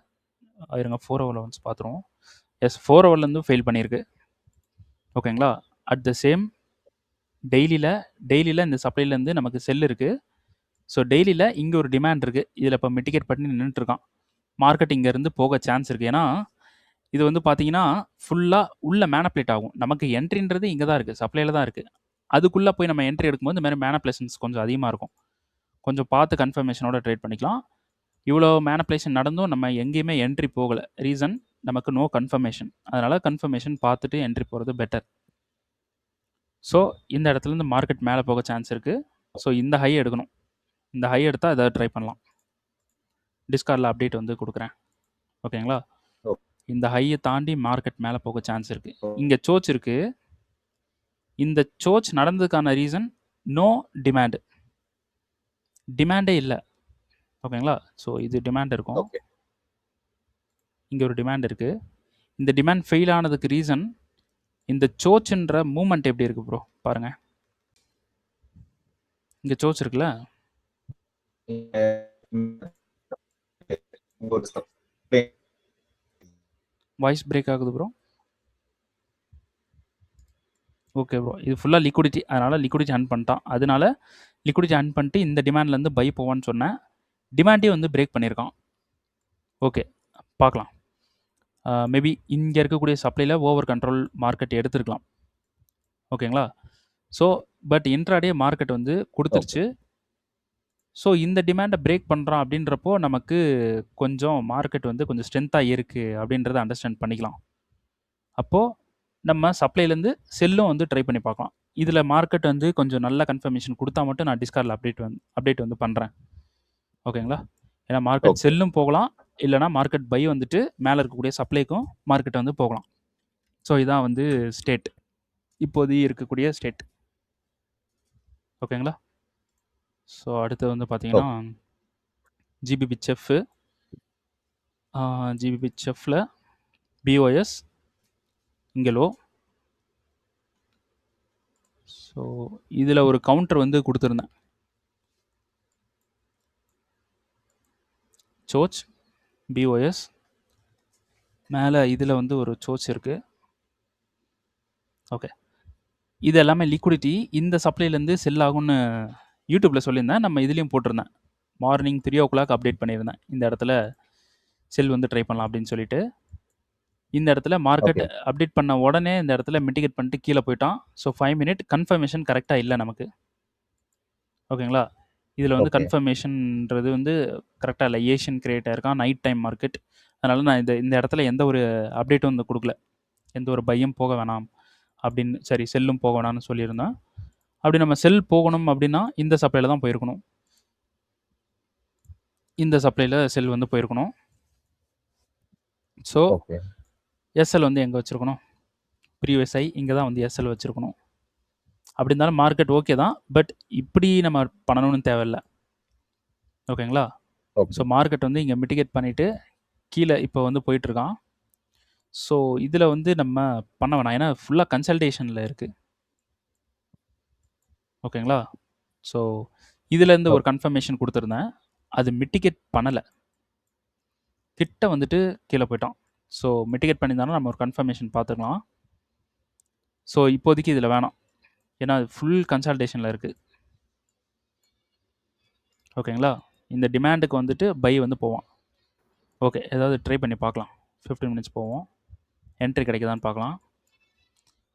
A: இருங்க 4 ஹவரில் ஒன்ஸ் பார்த்துருவோம். எஸ், 4 ஹவர்லேருந்து ஃபெயில் பண்ணியிருக்கு. ஓகேங்களா? அட் த சேம் டெய்லியில் இந்த சப்ளைலேருந்து நமக்கு செல் இருக்குது. ஸோ டெய்லியில் இங்கே ஒரு டிமாண்ட் இருக்குது. இதில் இப்போ மிட்டிகேட் பண்ணி நின்றுட்டுருக்கான். மார்க்கெட் இங்கேருந்து போக சான்ஸ் இருக்குது. ஏன்னா இது வந்து பார்த்தீங்கன்னா ஃபுல்லாக உள்ள மேனப்ளேட் ஆகும். நமக்கு என்ட்ரின்றது இங்கே தான் இருக்குது, சப்ளையில் தான் இருக்குது. அதுக்குள்ளே போய் நம்ம என்ட்ரி எடுக்கும்போது இந்த மாதிரி மேனப்ளேஷன்ஸ் கொஞ்சம் அதிகமாக இருக்கும். கொஞ்சம் பார்த்து கன்ஃபர்மேஷனோட ட்ரேட் பண்ணிக்கலாம். இவ்வளோ மேனப்ளேஷன் நடந்தும் நம்ம எங்கேயுமே என்ட்ரி போகலை. ரீசன், நமக்கு நோ கன்ஃபர்மேஷன். அதனால் கன்ஃபர்மேஷன் பார்த்துட்டு என்ட்ரி போகிறது பெட்டர். ஸோ இந்த இடத்துலேருந்து மார்க்கெட் மேலே போக சான்ஸ் இருக்குது. ஸோ இந்த ஹை எடுக்கணும். இந்த ஹை எடுத்தால் எதாவது ட்ரை பண்ணலாம். டிஸ்கார்டில் அப்டேட் வந்து கொடுக்குறேன். ஓகேங்களா? இந்த ஹையை தாண்டி மார்க்கெட் மேலே போக சான்ஸ் இருக்குது. இங்கே சோச் இருக்குது. இந்த சோச் நடந்ததுக்கான ரீசன் நோ டிமாண்டு. டிமாண்டே இல்லை. ஓகேங்களா? ஸோ இது டிமாண்ட் இருக்கும். இங்கே ஒரு டிமாண்ட் இருக்குது. இந்த டிமாண்ட் ஃபெயில் ஆனதுக்கு ரீசன் இந்த சோச்சுன்ற மூமெண்ட் எப்படி இருக்குது ப்ரோ பாருங்கள். இங்கே சோச் இருக்குல்ல, வாய்ஸ் பிரேக் ஆகுது ப்ரோ. ஓகே ப்ரோ, இது ஃபுல்லாக லிக்விடிட்டி, அதனால் லிக்விடிட்டி அன் பண்ணிட்டான். அதனால லிக்விடிட்டி அன் பண்ணிட்டு இந்த டிமாண்ட்லேருந்து பை போவான்னு சொன்னேன். டிமாண்டே வந்து பிரேக் பண்ணியிருக்கான். ஓகே, பார்க்கலாம். மேபி இங்கே இருக்கக்கூடிய சப்ளையில் ஓவர் கண்ட்ரோல் மார்க்கெட் எடுத்துருக்கலாம். ஓகேங்களா? ஸோ பட் இன்ட்ராடே மார்க்கெட் வந்து கொடுத்துருச்சு. ஸோ இந்த டிமாண்டை பிரேக் பண்ணுறான் அப்படின்றப்போ நமக்கு கொஞ்சம் மார்க்கெட் வந்து கொஞ்சம் ஸ்ட்ரென்த்தாக இருக்குது அப்படின்றத அண்டர்ஸ்டாண்ட் பண்ணிக்கலாம். அப்போது நம்ம சப்ளைலேருந்து செல்லும் வந்து ட்ரை பண்ணி பார்க்கலாம். இதில் மார்க்கெட் வந்து கொஞ்சம் நல்ல கன்ஃபர்மேஷன் கொடுத்தா மட்டும் நான் டிஸ்கார்டில் அப்டேட் வந்து பண்ணுறேன். ஓகேங்களா? ஏன்னா மார்க்கெட் செல்லும் போகலாம், இல்லைனா மார்க்கெட் பை வந்துட்டு மேலே இருக்கக்கூடிய சப்ளைக்கும் மார்க்கெட் வந்து போகலாம். ஸோ இதான் வந்து ஸ்டேட், இப்போது இருக்கக்கூடிய ஸ்டேட். ஓகேங்களா? ஸோ அடுத்து வந்து பார்த்தீங்கன்னா ஜிபிபி செஃப்பு. ஜிபிபி செஃப்பில் பிஓஎஸ் இங்கே லோ. ஸோ இதில் ஒரு கவுண்டர் வந்து கொடுத்துருந்தேன். சோச் பிஓஎஸ் மேலே இதில் வந்து ஒரு சோச் இருக்குது. ஓகே, இது எல்லாமே லிக்விடிட்டி. இந்த சப்ளைலேருந்து செல் ஆகும்னு யூடியூப்பில் சொல்லியிருந்தேன். நம்ம இதுலேயும் போட்டிருந்தேன். மார்னிங் 3 o'clock அப்டேட் பண்ணியிருந்தேன். இந்த இடத்துல செல் வந்து ட்ரை பண்ணலாம் அப்படின்னு சொல்லிட்டு. இந்த இடத்துல மார்க்கெட் அப்டேட் பண்ண உடனே இந்த இடத்துல மிட்டிகேட் பண்ணிட்டு கீழே போயிட்டான். ஸோ 5 minute கன்ஃபர்மேஷன் கரெக்டாக இல்லை நமக்கு. ஓகேங்களா? இதில் வந்து கன்ஃபர்மேஷன்ன்றது வந்து கரெக்டாக இல்லை. ஏஷியன் கிரியேட் ஆயிருக்கான், நைட் டைம் மார்க்கெட். அதனால் நான் இந்த இடத்துல எந்த ஒரு அப்டேட்டும் வந்து கொடுக்கல. எந்த ஒரு பையும் போக வேணாம் அப்படின்னு, சரி செல்லும் போக வேணாம்னு சொல்லியிருந்தேன். அப்படி நம்ம செல் போகணும் அப்படின்னா இந்த சப்ளையில் தான் போயிருக்கணும். இந்த சப்ளையில் செல் வந்து போயிருக்கணும். ஸோ எஸ்எல் வந்து எங்கே வச்சுருக்கணும்? ப்ரீவியஸ் ஐ இங்கே தான் வந்து எஸ்எல் வச்சுருக்கணும். அப்படி இருந்தாலும் மார்க்கெட் ஓகே தான், பட் இப்படி நம்ம பண்ணணும்னு தேவையில்லை. ஓகேங்களா? ஸோ மார்க்கெட் வந்து இங்கே மிட்டிகேட் பண்ணிவிட்டு கீழே இப்போ வந்து போயிட்டுருக்கான். ஸோ இதில் வந்து நம்ம பண்ண வேணாம், ஏன்னா ஃபுல்லாக கன்சல்டேஷனில் இருக்குது. ஓகேங்களா? ஸோ இதுலேருந்து ஒரு கன்ஃபர்மேஷன் கொடுத்துருந்தேன், அது மிட்டிகேட் பண்ணலை, கிட்ட வந்துட்டு கீழே போயிட்டான். ஸோ மிட்டிகேட் பண்ணியிருந்தாலும் நம்ம ஒரு கன்ஃபர்மேஷன் பார்த்துக்கலாம். ஸோ இப்போதைக்கு இதில் வேணாம், ஏன்னா அது ஃபுல் கன்சல்டேஷனில் இருக்குது. ஓகேங்களா? இந்த டிமாண்டுக்கு வந்துட்டு பை வந்து போவான். ஓகே, ஏதாவது ட்ரை பண்ணி பார்க்கலாம். 15 minutes போவோம், என்ட்ரி கிடைக்குதான்னு பார்க்கலாம்.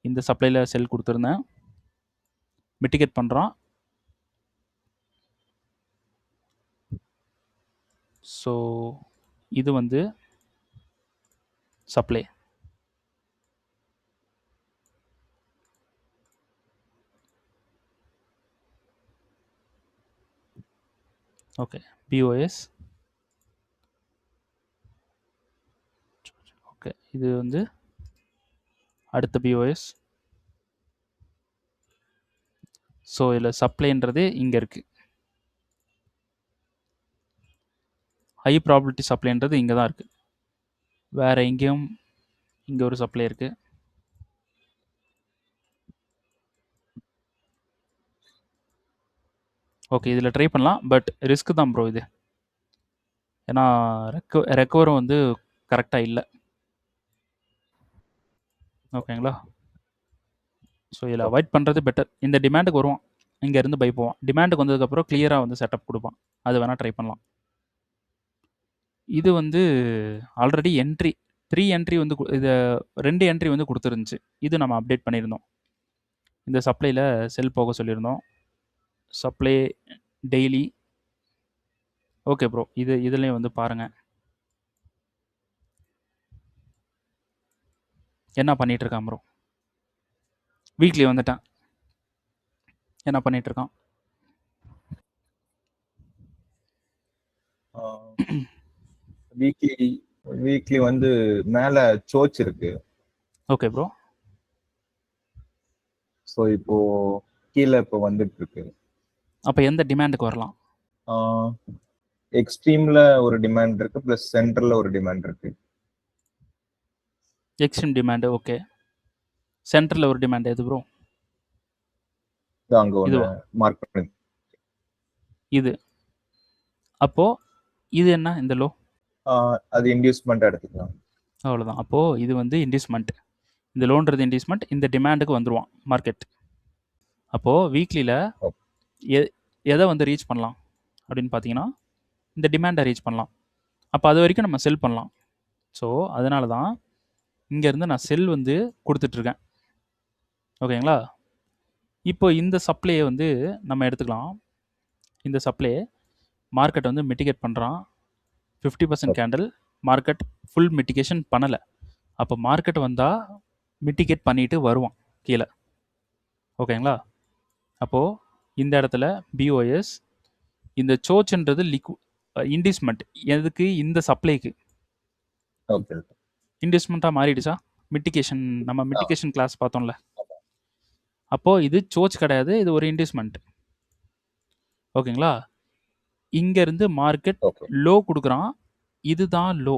A: இந்த சப்ளையில் செல் கொடுத்துருந்தேன், மிட்டிகேட் பண்ணுறான். ஸோ இது வந்து சப்ளை. ஓகே. பிஓஎஸ். ஓகே. இது வந்து அடுத்த பிஓஎஸ். ஸோ இதில் சப்ளைன்றது இங்கே இருக்குது. ஹை ப்ராபபிலிட்டி சப்ளைன்றது இங்கே தான் இருக்குது. வேறு எங்கேயும் இங்கே ஒரு சப்ளை இருக்குது. ஓகே. இதில் ட்ரை பண்ணலாம். பட் ரிஸ்க் தான் ப்ரோ இது. ஏன்னா ரெக்கவரும் வந்து கரெக்டாக இல்லை. ஓகேங்களா? ஸோ இதில் அவாய்ட் பண்ணுறது பெட்டர். இந்த டிமாண்டுக்கு வருவான், இங்கேருந்து பை போவான். டிமாண்டுக்கு வந்ததுக்கப்புறம் கிளியராக வந்து செட்டப் கொடுப்பான். அது வேணால் ட்ரை பண்ணலாம். இது வந்து ஆல்ரெடி என்ட்ரி 3 என்ட்ரி வந்து இதை 2 என்ட்ரி வந்து கொடுத்துருந்துச்சு. இது நம்ம அப்டேட் பண்ணியிருந்தோம். இந்த சப்ளையில் செல் போக சொல்லியிருந்தோம். Supply daily. Okay bro. இதுலேயும் வந்து பாருங்கள் என்ன பண்ணிகிட்ருக்கான் ப்ரோ. வீக்லி வந்துட்டேன். என்ன பண்ணிகிட்ருக்கான்.
B: வீக்லி வந்து மேல சோச் இருக்கு.
A: Okay bro.
B: ஸோ இப்போ கீழே இப்போ வந்துட்டு இருக்கு.
A: அப்போ எந்த டிமாண்டுக்கு வரலாம்.
B: எக்ஸ்ட்ரீம்ல ஒரு டிமாண்ட் இருக்கு, பிளஸ் சென்டர்ல ஒரு டிமாண்ட் இருக்கு.
A: Extreme demand. ஓகே. சென்டரில் ஒரு டிமாண்ட் எது ப்ரோ.
B: அங்கே ஒன்று மார்க் பண்ணி
A: இது. அப்போது இது என்ன இந்த லோ.
B: அது இன்டியூஸ்மெண்ட் எடுத்துக்கலாம்.
A: அவ்வளோதான். அப்போது இது வந்து இன்டியூஸ்மெண்ட். இந்த லோன்றது இன்டியூஸ்மெண்ட். இந்த டிமாண்டுக்கு வந்துடுவான் மார்க்கெட். அப்போது வீக்லியில் எதை வந்து ரீச் பண்ணலாம் அப்படின்னு பார்த்தீங்கன்னா இந்த டிமாண்டை ரீச் பண்ணலாம். அப்போ அது வரைக்கும் நம்ம செல் பண்ணலாம். ஸோ அதனால தான் இங்கேருந்து நான் செல் வந்து கொடுத்துட்ருக்கேன். ஓகேங்களா? இப்போ இந்த சப்ளையை வந்து நம்ம எடுத்துக்கலாம். இந்த சப்ளை மார்க்கெட் வந்து மிட்டிகேட் பண்ணுறான். 50% கேண்டில். மார்க்கெட் ஃபுல் மிட்டிகேஷன் பண்ணலை. அப்போ மார்க்கெட் வந்தால் மிட்டிகேட் பண்ணிட்டு வருவான் கீழே. ஓகேங்களா? அப்போது இந்த இடத்துல பிஓஎஸ் இந்த சோச்ன்றது இன்டியூஸ்மெண்ட் எதுக்கு, இந்த சப்ளைக்கு இன்டியூஸ்மெண்ட்டாக மாறிடுச்சா. மிட்டிகேஷன், நம்ம மிட்டிகேஷன் கிளாஸ் பார்த்தோம்ல. அப்போது இது சோச் கிடையாது, இது ஒரு இன்டியூஸ்மெண்ட். ஓகேங்களா? இங்கேருந்து மார்க்கெட் லோ கொடுக்குறான். இதுதான் லோ.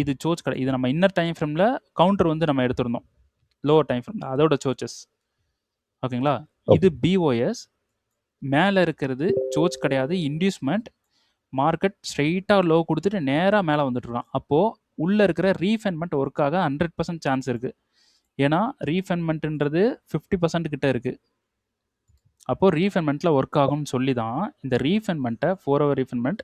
A: இது சோச் கிடையாது. இது நம்ம இன்னர் டைம் ஃப்ரேமில் கவுண்டர் வந்து நம்ம எடுத்துருந்தோம். லோவர் டைம் ஃப்ரேம் அதோட சோச்சஸ். ஓகேங்களா? இது பிஓஎஸ். மேலே இருக்கிறது சோச் கிடையாது, இன்டியூஸ்மெண்ட். மார்க்கெட் ஸ்ட்ரெயிட்டாக லோ கொடுத்துட்டு நேராக மேலே வந்துட்டுருக்கான். அப்போது உள்ளே இருக்கிற ரீஃபைன்மெண்ட் ஒர்க் ஆக 100% சான்ஸ் இருக்குது. ஏன்னா ரீஃபைன்மெண்ட்டுன்றது 50% கிட்ட இருக்குது. அப்போது ரீஃபைன்மெண்ட்டில் ஒர்க் ஆகும்னு சொல்லி தான் இந்த ரீஃபைன்மெண்ட்டை 4 hour ரீஃபைன்மெண்ட்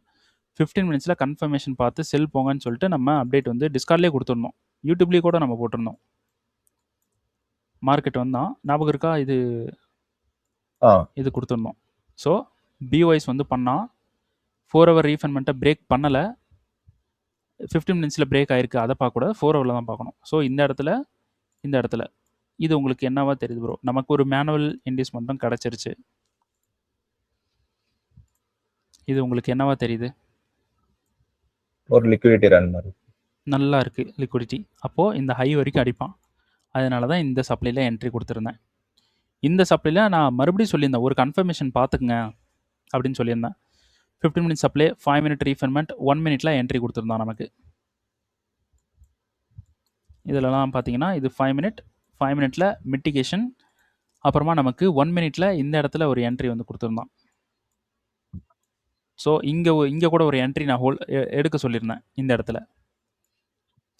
A: 15 minutesல கன்ஃபர்மேஷன் பார்த்து செல் போங்கன்னு சொல்லிட்டு நம்ம அப்டேட் வந்து டிஸ்கார்ட்லேயே கொடுத்துருந்தோம். யூடியூப்லேயே கூட நம்ம போட்டிருந்தோம். மார்க்கெட் வந்தால் ஞாபகம் இருக்கா. இது கொடுத்துருந்தோம். ஸோ பிஓஎஸ் வந்து பண்ணால் 4 hour ரீஃபைன்மெண்ட்டை பிரேக் பண்ணலை. 15 minutesல பிரேக் ஆகிருக்கு. அதை பார்க்கக்கூடாது, 4 hourல தான் பார்க்கணும். ஸோ இந்த இடத்துல இது உங்களுக்கு என்னவா தெரியுது ப்ரோ. நமக்கு ஒரு மேனுவல் இன்டியூஸ்மெண்ட்டும் கிடச்சிருச்சு. இது உங்களுக்கு என்னவா தெரியுது.
B: ஒரு லிக்விடிட்டி ரன் மாதிரி
A: நல்லா இருக்குது லிக்விடிட்டி. அப்போது இந்த ஹை வரைக்கும் அடிப்பான். அதனால தான் இந்த சப்ளையில் என்ட்ரி கொடுத்துருந்தேன். இந்த சப்ளையில் நான் மறுபடியும் சொல்லியிருந்தேன், ஒரு கன்ஃபர்மேஷன் பார்த்துக்குங்க அப்படின்னு சொல்லியிருந்தேன். 15 minutes supply, 5 minute refinement, 1 minute entry கொடுத்துருந்தான் நமக்கு. இதிலலாம் பார்த்தீங்கன்னா இது 5 minute மிட்டிகேஷன். அப்புறமா நமக்கு 1 minute இந்த இடத்துல ஒரு என்ட்ரி வந்து கொடுத்துருந்தான். ஸோ இங்கே கூட ஒரு என்ட்ரி நான் எடுக்க சொல்லியிருந்தேன் இந்த இடத்துல.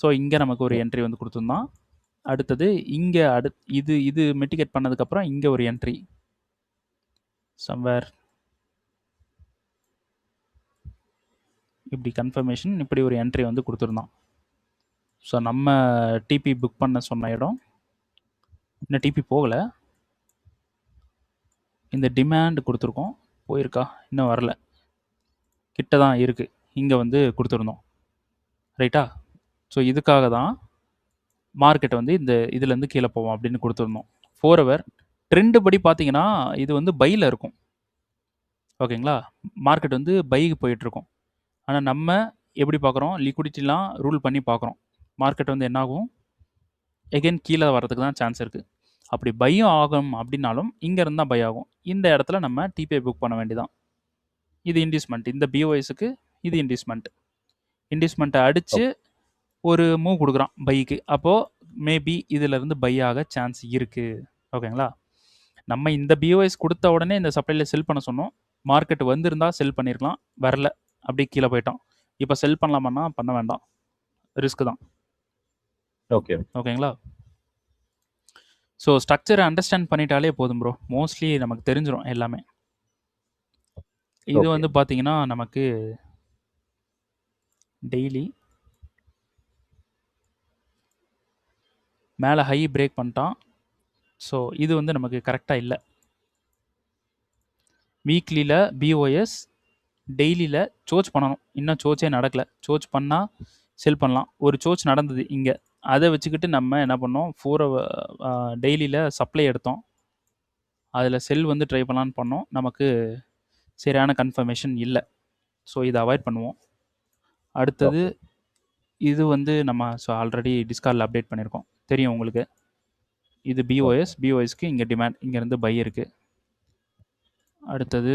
A: ஸோ இங்கே நமக்கு ஒரு என்ட்ரி வந்து கொடுத்துருந்தான். அடுத்தது இங்கே இது மிட்டிகேட் பண்ணதுக்கப்புறம் இங்கே ஒரு என்ட்ரி சம்வேர் இப்படி கன்ஃபர்மேஷன், இப்படி ஒரு என்ட்ரி வந்து கொடுத்துருந்தான். ஸோ நம்ம டிபி புக் பண்ண சொன்ன இடம் இன்னும் டிபி போகலை. இந்த டிமாண்ட் கொடுத்துருக்கோம், போயிருக்கா இன்னும் வரல, கிட்ட தான் இருக்குது. இங்கே வந்து கொடுத்துருந்தோம் ரைட்டா. ஸோ இதுக்காக தான் மார்க்கெட் வந்து இதுலேருந்து கீழே போவோம் அப்படின்னு கொடுத்துருந்தோம். 4 hour ட்ரெண்டு படி பார்த்தீங்கன்னா இது வந்து பையில் இருக்கும். ஓகேங்களா? மார்க்கெட் வந்து பைக்கு போயிட்டுருக்கும். ஆனால் நம்ம எப்படி பார்க்குறோம், லிக்விடிட்டிலாம் ரூல் பண்ணி பார்க்குறோம். மார்க்கெட் வந்து என்னாகும், எகைன் கீழே வரதுக்கு தான் சான்ஸ் இருக்குது. அப்படி பையும் ஆகும் அப்படின்னாலும் இங்கே இருந்தால் பை ஆகும். இந்த இடத்துல நம்ம டிபிஐ புக் பண்ண வேண்டியதான். இது இன்டியூஸ்மெண்ட். இந்த பிஓஎஸ்க்கு இது இன்டியூஸ்மெண்ட். இன்டியூஸ்மெண்ட்டை அடித்து ஒரு மூவ் கொடுக்குறான் பைக்கு. அப்போது மேபி இதிலிருந்து பை ஆக சான்ஸ் இருக்குது. ஓகேங்களா? நம்ம இந்த பிஓஎஸ் கொடுத்த உடனே இந்த சப்ளையில் செல் பண்ண சொன்னோம். மார்க்கெட் வந்திருந்தால் செல் பண்ணியிருக்கலாம், வரல அப்படியே கீழே போயிட்டோம். இப்போ செல் பண்ணலாமான்னா பண்ண வேண்டாம், ரிஸ்க் தான்.
B: ஓகே
A: ஓகேங்களா? ஸோ ஸ்ட்ரக்சரை அண்டர்ஸ்டாண்ட் பண்ணிட்டாலே போதும் ப்ரோ. மோஸ்ட்லி நமக்கு தெரிஞ்சிடும் எல்லாமே. இது
B: Okay.
A: வந்து பார்த்தீங்கன்னா நமக்கு டெய்லி மேலே ஹை பிரேக் பண்ணிட்டான். ஸோ இது வந்து நமக்கு கரெக்டாக இல்லை. வீக்லியில் பிஓஎஸ், டெய்லியில் சோச் பண்ணணும். இன்னும் சோச்சே நடக்கலை. சோச் பண்ணால் செல் பண்ணலாம். ஒரு சோச் நடந்தது இங்கே. அதை வச்சுக்கிட்டு நம்ம என்ன பண்ணோம், 4 டெய்லியில் சப்ளை எடுத்தோம். அதில் செல் வந்து ட்ரை பண்ணலான்னு பண்ணோம். நமக்கு சரியான கன்ஃபர்மேஷன் இல்லை. ஸோ இதை அவாய்ட் பண்ணுவோம். அடுத்தது இது வந்து நம்ம ஆல்ரெடி டிஸ்கார்டில் அப்டேட் பண்ணியிருக்கோம், தெரியும் உங்களுக்கு. இது பிஓஎஸ். பிஓஎஸ்க்கு இங்கே டிமாண்ட், இங்கேருந்து பை இருக்குது. அடுத்தது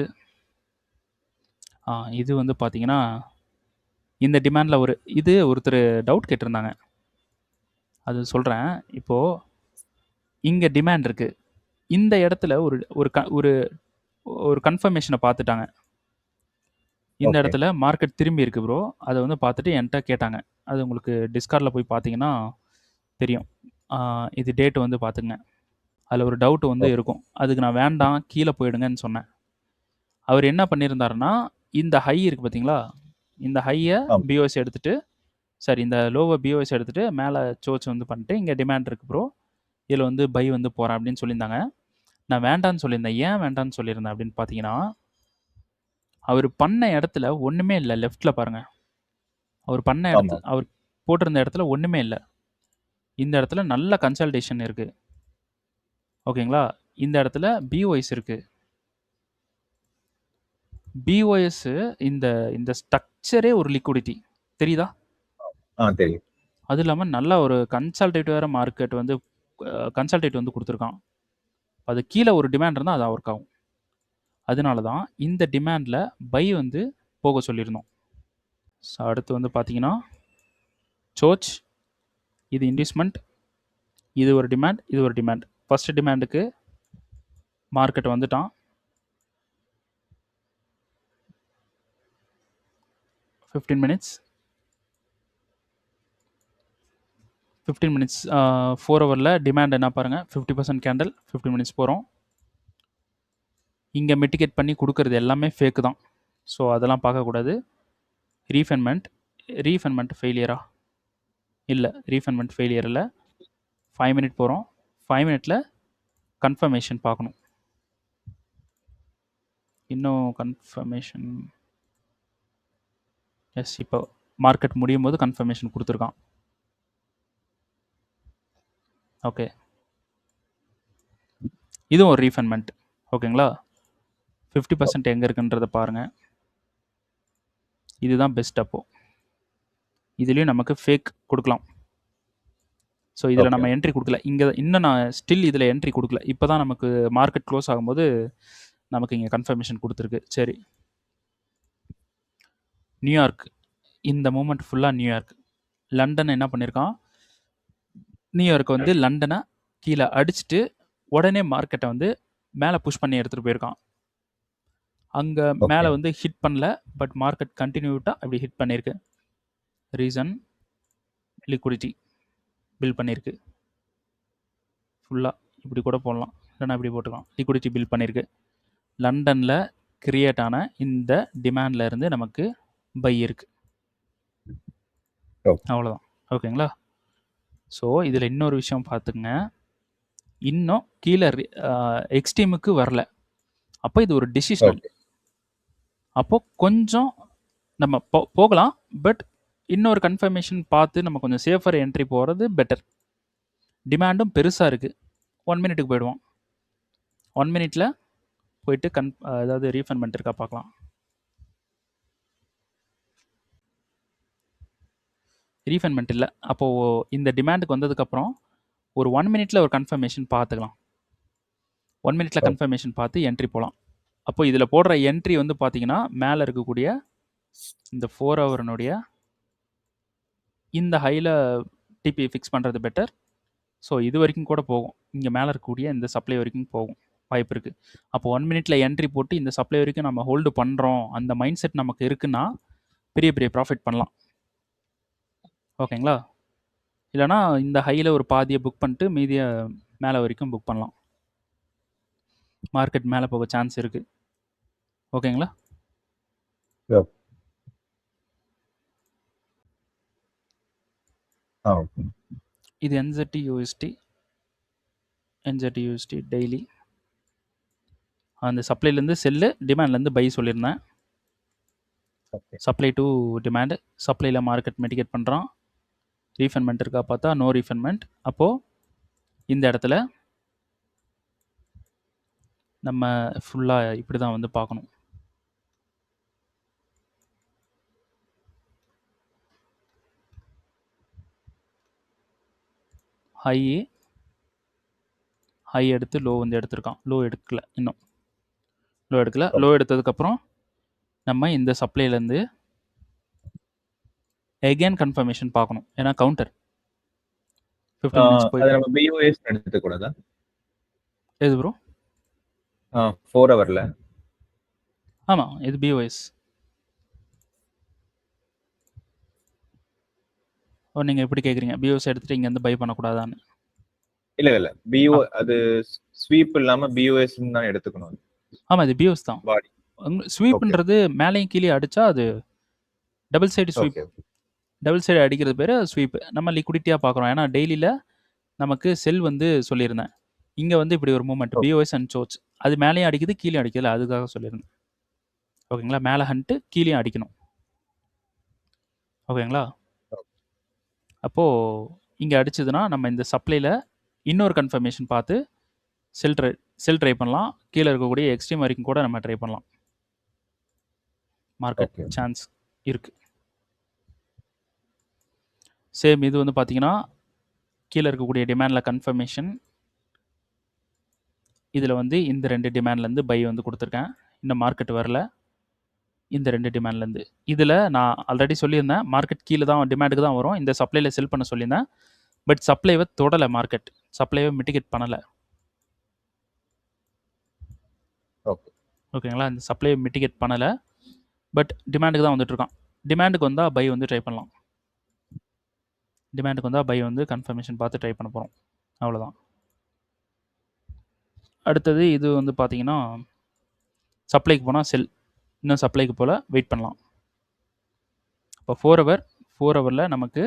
A: இது வந்து பார்த்தீங்கன்னா இந்த டிமாண்டில் ஒருத்தர் டவுட் கேட்டிருந்தாங்க, அது சொல்கிறேன். இப்போது இங்கே டிமாண்ட் இருக்குது. இந்த இடத்துல ஒரு கன்ஃபர்மேஷனை பார்த்துட்டாங்க. இந்த இடத்துல மார்க்கெட் திரும்பி இருக்கு ப்ரோ. அதை வந்து பார்த்துட்டு என்கிட்ட கேட்டாங்க. அது உங்களுக்கு டிஸ்கார்டில் போய் பார்த்தீங்கன்னா தெரியும். இது டேட்டு வந்து பார்த்துங்க. அதில் ஒரு டவுட் வந்து இருக்கும். அதுக்கு நான் வேண்டாம், கீழே போயிடுங்கன்னு சொன்னேன். அவர் என்ன பண்ணியிருந்தாருன்னா, இந்த ஹை இருக்குது பார்த்தீங்களா, இந்த ஹையை பிஓஎஸ் எடுத்துகிட்டு, சரி இந்த லோவை பிஓஎஸ் எடுத்துகிட்டு மேலே சோச் வந்து பண்ணிட்டு இங்கே டிமாண்ட் இருக்குது ப்ரோ, இதில் வந்து பை வந்து போகிறேன் அப்படின்னு சொல்லியிருந்தாங்க. நான் வேண்டான்னு சொல்லியிருந்தேன். ஏன் வேண்டான்னு சொல்லியிருந்தேன் அப்படின்னு பார்த்தீங்கன்னா, அவர் பண்ண இடத்துல ஒன்றுமே இல்லை. லெஃப்டில் பாருங்கள், அவர் போட்டிருந்த இடத்துல ஒன்றுமே இல்லை. இந்த இடத்துல நல்ல கன்சல்டேஷன் இருக்குது. ஓகேங்களா? இந்த இடத்துல பிஓஎஸ் இருக்குது. பிஓஎஸ் இந்த ஸ்ட்ரக்சரே ஒரு லிக்விடிட்டி, தெரியுதா?
B: தெரியும்.
A: அது இல்லாமல் நல்ல ஒரு கன்சல்டேட்டிவ் வேறு மார்க்கெட் வந்து கன்சல்டேட் வந்து கொடுத்துருக்கான். அது கீழே ஒரு டிமாண்ட் இருந்தால் அது ஒர்க் ஆகும். அதனால தான் இந்த டிமாண்டில் பை வந்து போக சொல்லியிருந்தோம். ஸோ அடுத்து வந்து பார்த்தீங்கன்னா சோச், இது இன்டியூஸ்மெண்ட், இது ஒரு டிமாண்ட், இது ஒரு டிமாண்ட். ஃபஸ்ட்டு டிமாண்டுக்கு மார்க்கெட் வந்துட்டான். 15 மினிட்ஸ் 4 ஹவரில் டிமாண்ட் என்ன பாருங்கள், 50% கேண்டில், 15 மினிட்ஸ் போகிறோம். இங்கே மிட்டிகேட் பண்ணி கொடுக்குறது எல்லாமே ஃபேக்கு தான். ஸோ அதெல்லாம் பார்க்கக்கூடாது. ரீஃபண்ட்மெண்ட் ஃபெயிலியரா? இல்லை, ரீஃபண்ட்மெண்ட் ஃபெயிலியர் இல்லை. 5 மினிட் போகிறோம். 5 மினிட்டில் கன்ஃபர்மேஷன் பார்க்கணும். இன்னும் கன்ஃபர்மேஷன், எஸ், இப்போ மார்க்கெட் முடியும் போது கன்ஃபர்மேஷன் கொடுத்துருக்கான். ஓகே, இதுவும் ஒரு ரீஃபண்ட்மெண்ட். ஓகேங்களா? 50% எங்கே இருக்குன்றதை பாருங்கள். இதுதான் பெஸ்ட். அப்போது இதுலேயும் நமக்கு ஃபேக் கொடுக்கலாம். ஸோ இதில் நம்ம என்ட்ரி கொடுக்கல. இங்கே இன்னும் நான் ஸ்டில் இதில் என்ட்ரி கொடுக்கல. இப்போ தான் நமக்கு மார்க்கெட் க்ளோஸ் ஆகும்போது நமக்கு இங்கே கன்ஃபர்மேஷன் கொடுத்துருக்கு. சரி, நியூயார்க், இந்த மூமெண்ட் ஃபுல்லாக நியூயார்க். லண்டன் என்ன பண்ணியிருக்கான், நியூயார்க் வந்து லண்டனை கீழே அடிச்சுட்டு உடனே மார்க்கெட்டை வந்து மேலே புஷ் பண்ணி எடுத்துகிட்டு போயிருக்கான். அங்கே மேலே வந்து ஹிட் பண்ணல, பட் மார்க்கெட் கண்டினியூட்டாக அப்படி ஹிட் பண்ணியிருக்கு. ரீசன் லிக்விடிட்டி பில் பண்ணியிருக்கு. ஃபுல்லாக இப்படி கூட போடலாம், இல்லைனா இப்படி போட்டுக்கலாம். லிக்விடிட்டி பில் பண்ணியிருக்கு. லண்டனில் கிரியேட் ஆன இந்த டிமாண்டில் இருந்து நமக்கு பை இருக்குது. அவ்வளோதான். ஓகேங்களா? ஸோ இதில் இன்னொரு விஷயம் பார்த்துங்க, இன்னும் கீழே எக்ஸ்ட்ரீமுக்கு வரல. அப்போ இது ஒரு டிசிஷனல். அப்போது கொஞ்சம் நம்ம போகலாம், பட் இன்னொரு கன்ஃபர்மேஷன் பார்த்து நம்ம கொஞ்சம் சேஃபர் என்ட்ரி போகிறது பெட்டர். டிமாண்டும் பெருசாக இருக்குது. 1 மினிட்டுக்கு போயிடுவோம். 1 மினிட்டில் போயிட்டு அதாவது ரீஃபண்ட்மெண்ட் இருக்கா பார்க்கலாம். ரீஃபண்ட்மெண்ட் இல்லை. அப்போது இந்த டிமாண்டுக்கு வந்ததுக்கப்புறம் ஒரு 1 மினிட்ல ஒரு கன்ஃபர்மேஷன் பார்த்துக்கலாம். 1 மினிட்ல கன்ஃபர்மேஷன் பார்த்து என்ட்ரி போகலாம். அப்போ இதில் போடுற என்ட்ரி வந்து பார்த்தீங்கன்னா மேலே இருக்கக்கூடிய இந்த 4 ஹவர்னுடைய இந்த ஹையில் டிபி ஃபிக்ஸ் பண்ணுறது பெட்டர். ஸோ இது வரைக்கும் கூட போகும். இங்கே மேலே இருக்கக்கூடிய இந்த சப்ளை வரைக்கும் போகும் வாய்ப்பு இருக்குது. அப்போ 1 மினிட்ல என்ட்ரி போட்டு இந்த சப்ளை வரைக்கும் நம்ம ஹோல்டு பண்ணுறோம், அந்த மைண்ட் செட் நமக்கு இருக்குன்னா பெரிய பெரிய ப்ராஃபிட் பண்ணலாம். ஓகேங்களா? இல்லைனா இந்த ஹையில் ஒரு பாதியை புக் பண்ணிட்டு மீதியை மேலே வரைக்கும் புக் பண்ணலாம். மார்க்கெட் மேலே போக சான்ஸ் இருக்குது. ஓகேங்களா? இது NZT USD டெய்லி. அந்த சப்ளைலேருந்து செல்லு, டிமாண்ட்லேருந்து பை சொல்லியிருந்தேன். Supply to demand. சப்ளையில் மார்க்கெட் மிட்டிகேட் பண்ணுறான். ரீஃபண்ட்மெண்ட் இருக்கா பார்த்தா நோ ரீஃபண்ட்மெண்ட். அப்போது இந்த இடத்துல நம்ம ஃபுல்லாக இப்படி தான் வந்து பார்க்கணும். ஹை எடுத்து லோ வந்து எடுத்திருக்கான். லோ எடுக்கல, இன்னும் லோ எடுக்கல. லோ எடுத்ததுக்கப்புறம் நம்ம இந்த சப்ளைலேருந்து எகெயின் கன்ஃபர்மேஷன் பார்க்கணும். ஏன்னா கவுண்டர் 15 மினிட்ஸ் போய்
B: நம்ம BOS எடுத்துக்கூடாதா?
A: எது ப்ரோ?
B: 4 ஹவர்ல.
A: ஆமாம், இது BOS. நீங்கள் எப்படி கேட்குறீங்க? BOS எடுத்துகிட்டு இங்கேருந்து பை பண்ணக்கூடாதான்னு?
B: இல்லை BO அது ஸ்வீப் இல்லாமல் BOS தான் எடுத்துக்கணும்.
A: ஆமாம், இது BOS தான்.
B: பாடி
A: ஸ்வீப்ன்றது மேலேயும் கீழே அடித்தா அது double side sweep. Double side அடிக்கிறது பேர் ஸ்வீப். நம்ம லிக்விடிட்டியாக பார்க்குறோம். ஏன்னா டெய்லியில் நமக்கு செல் வந்து சொல்லியிருந்தேன். இங்கே வந்து இப்படி ஒரு மூமெண்ட் BOS அண்ட் சோச், அது மேலேயும் அடிக்குது கீழே அடிக்கல, அதுக்காக சொல்லியிருந்தேன். ஓகேங்களா? மேலே ஹண்ட்டு கீழேயும் அடிக்கணும். ஓகேங்களா? அப்போது இங்கே அடிச்சதுன்னா நம்ம இந்த சப்ளையில் இன்னொரு கன்ஃபர்மேஷன் பார்த்து செல் ட்ரை பண்ணலாம். கீழே இருக்கக்கூடிய எக்ஸ்ட்ரீம் வரைக்கும் கூட நம்ம ட்ரை பண்ணலாம். மார்க்கெட் சான்ஸ் இருக்குது. சேம் இது வந்து பார்த்தீங்கன்னா கீழே இருக்கக்கூடிய டிமாண்டில் கன்ஃபர்மேஷன். இதில் வந்து இந்த 2 டிமாண்ட்லேருந்து பை வந்து கொடுத்துருக்கேன். இன்னும் மார்க்கெட் வரல. இந்த 2 டிமாண்ட்லேருந்து இதில் நான் ஆல்ரெடி சொல்லியிருந்தேன், மார்க்கெட் கீழே தான் டிமாண்டுக்கு தான் வரும். இந்த சப்ளையில் செல் பண்ண சொல்லியிருந்தேன். பட் சப்ளைவை தொடலை, மார்க்கெட் சப்ளைவை மிட்டிகேட் பண்ணலை. ஓகேங்களா? இந்த சப்ளையை மிட்டிகேட் பண்ணலை. பட் டிமாண்டுக்கு தான் வந்துட்டுருக்கான். டிமாண்டுக்கு வந்தால் பை வந்து ட்ரை பண்ணலாம். டிமாண்டுக்கு வந்தால் பை வந்து கன்ஃபர்மேஷன் பார்த்து ட்ரை பண்ண போகிறோம். அவ்வளோதான். அடுத்தது இது வந்து பார்த்தீங்கன்னா சப்ளைக்கு போனால் செல், இன்னும் சப்ளைக்கு போல் வெயிட் பண்ணலாம். இப்போ 4 ஹவரில் நமக்கு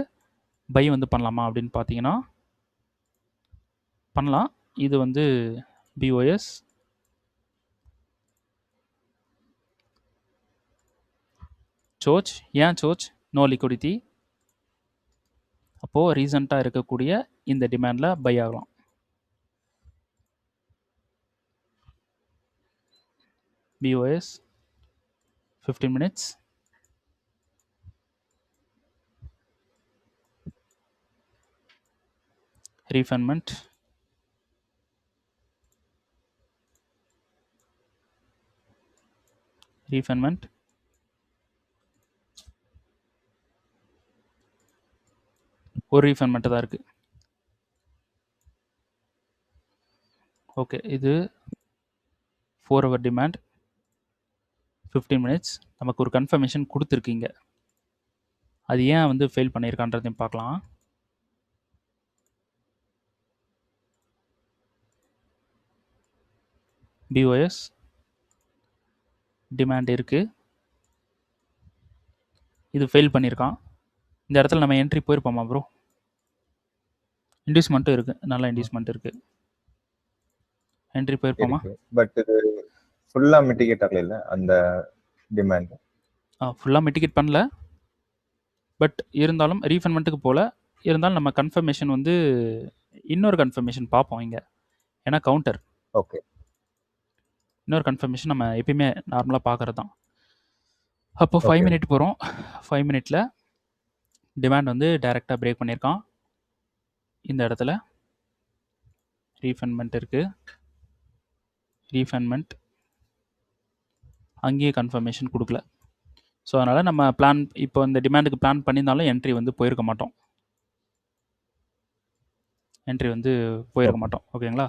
A: பை வந்து பண்ணலாமா அப்படின்னு பார்த்தீங்கன்னா பண்ணலாம். இது வந்து BOS. சோச். ஏன் சோச்? No liquidity. அப்போது ரீசண்டாக இருக்கக்கூடிய இந்த டிமாண்டில் பை ஆகலாம். BOS 15 minutes. Refundment. ஒரு ரீஃபண்ட் தான் இருக்குது. ஓகே, இது 4 ஹவர் டிமாண்ட் 15 மினிட்ஸ். நமக்கு ஒரு கன்ஃபர்மேஷன் கொடுத்துருக்கீங்க. அது ஏன் வந்து ஃபெயில் பண்ணியிருக்கான்றதையும் பார்க்கலாம். BOS டிமாண்ட் இருக்குது, இது ஃபெயில் பண்ணியிருக்கான். இந்த இடத்துல நம்ம என்ட்ரி போயிருப்போமா ப்ரோ? இன்டியூஸ்மெண்ட்டும் இருக்குது, நல்ல இன்டியூஸ்மெண்ட் இருக்குது. என்ட்ரி போயிருப்போமா?
B: பட் இது ஃபுல்லாக மிட்டிகேட் ஆகல அந்த டிமாண்ட்.
A: ஃபுல்லாக மிட்டிகேட் பண்ணல. பட் இருந்தாலும் ரீஃபண்ட்மெண்ட்டுக்கு போல் இருந்தாலும் நம்ம கன்ஃபர்மேஷன் வந்து இன்னொரு கன்ஃபர்மேஷன் பார்ப்போம் இங்கே. ஏன்னா கவுண்டர்.
B: ஓகே.
A: இன்னொரு கன்ஃபர்மேஷன் நம்ம எப்பயுமே நார்மலாக பார்க்குறது தான். அப்போ 5
B: ஓகே
A: மினிட் போகிறோம். 5 மினிட்ல டிமாண்ட் வந்து டைரெக்டாக பிரேக் பண்ணியிருக்கான். இந்த இடத்துல ரீஃபண்ட்மெண்ட் இருக்குது. ரீஃபண்ட்மெண்ட் அங்கேயே கன்ஃபர்மேஷன் கொடுக்கல. ஸோ அதனால் நம்ம பிளான் இப்போ இந்த டிமாண்டுக்கு பிளான் பண்ணியிருந்தாலும் என்ட்ரி வந்து போயிருக்க மாட்டோம். என்ட்ரி வந்து போயிருக்க மாட்டோம். ஓகேங்களா?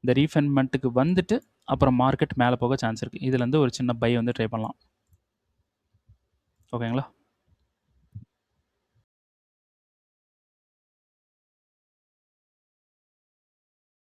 A: இந்த ரீஃபண்ட்மெண்ட்டுக்கு வந்துட்டு அப்புறம் மார்க்கெட் மேலே போக சான்ஸ் இருக்குது. இதுலேருந்து ஒரு சின்ன பை வந்து ட்ரை பண்ணலாம். ஓகேங்களா?